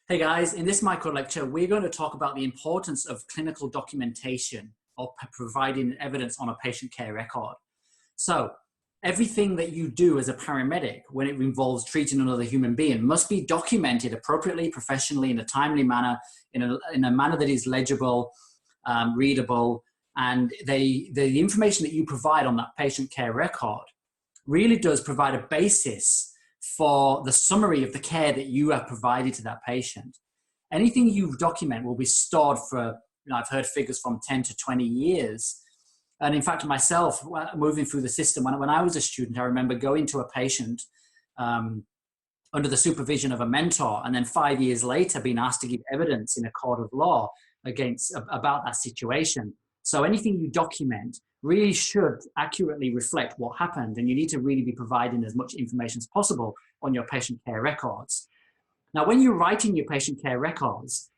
Hey guys, in this micro lecture, we're going to talk about the importance of clinical documentation or providing evidence on a patient care record. So everything that you do as a paramedic when it involves treating another human being must be documented appropriately, professionally, in a timely manner, in a manner that is legible, readable, and the information that you provide on that patient care record really does provide a basis for the summary of the care that you have provided to that patient. Anything you document will be stored for, I've heard figures from 10 to 20 years. And in fact, myself, moving through the system, when I was a student, I remember going to a patient under the supervision of a mentor, and then 5 years later being asked to give evidence in a court of law about that situation. So anything you document really should accurately reflect what happened, and you need to really be providing as much information as possible on your patient care records. Now, when you're writing your patient care records,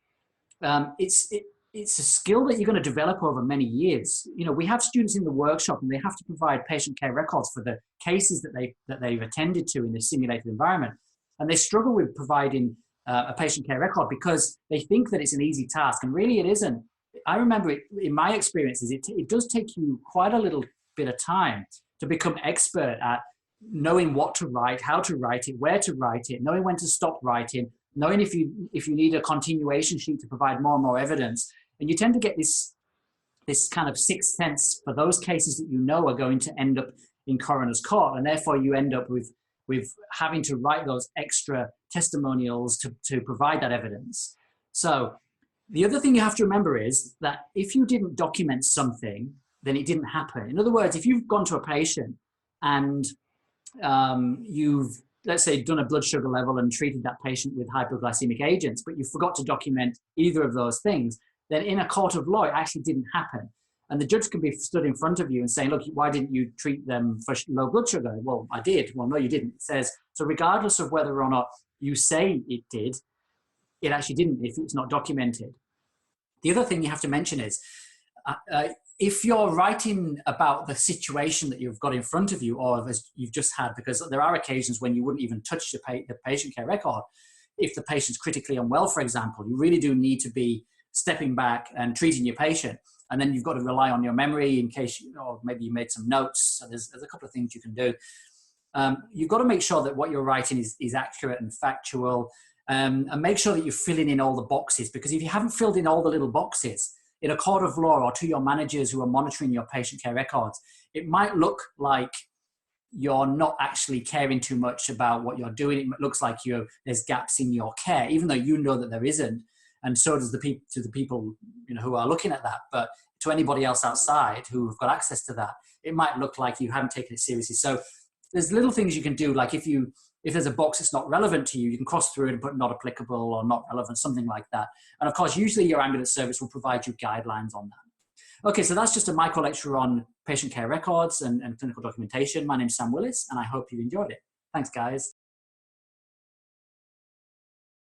it's a skill that you're going to develop over many years. You know, we have students in the workshop and they have to provide patient care records for the cases that they've attended to in the simulated environment. And they struggle with providing a patient care record because they think that it's an easy task, and really it isn't. I remember it, in my experiences, it does take you quite a little bit of time to become expert at knowing what to write, how to write it, where to write it, knowing when to stop writing, knowing if you need a continuation sheet to provide more and more evidence. And you tend to get this kind of sixth sense for those cases that you know are going to end up in coroner's court, and therefore you end up with having to write those extra testimonials to provide that evidence. So the other thing you have to remember is that if you didn't document something, then it didn't happen. In other words, if you've gone to a patient and you've, let's say, done a blood sugar level and treated that patient with hypoglycemic agents, but you forgot to document either of those things, then in a court of law, it actually didn't happen. And the judge can be stood in front of you and saying, look, why didn't you treat them for low blood sugar? Well, I did. Well, no, you didn't. It says, so regardless of whether or not you say it did, it actually didn't if it's not documented. The other thing you have to mention is, if you're writing about the situation that you've got in front of you, or as you've just had, because there are occasions when you wouldn't even touch the patient care record. If the patient's critically unwell, for example, you really do need to be stepping back and treating your patient. And then you've got to rely on your memory in case, or maybe you made some notes. So there's a couple of things you can do. You've got to make sure that what you're writing is accurate and factual. And make sure that you're filling in all the boxes, because if you haven't filled in all the little boxes in a court of law or to your managers who are monitoring your patient care records, it might look like you're not actually caring too much about what you're doing. It looks like there's gaps in your care, even though you know that there isn't. And so does the people who are looking at that. But to anybody else outside who've got access to that, it might look like you haven't taken it seriously. So there's little things you can do, like if there's a box that's not relevant to you, you can cross through it and put not applicable or not relevant, something like that. And of course, usually your ambulance service will provide you guidelines on that. Okay, so that's just a micro lecture on patient care records and clinical documentation. My name's Sam Willis, and I hope you enjoyed it. Thanks, guys.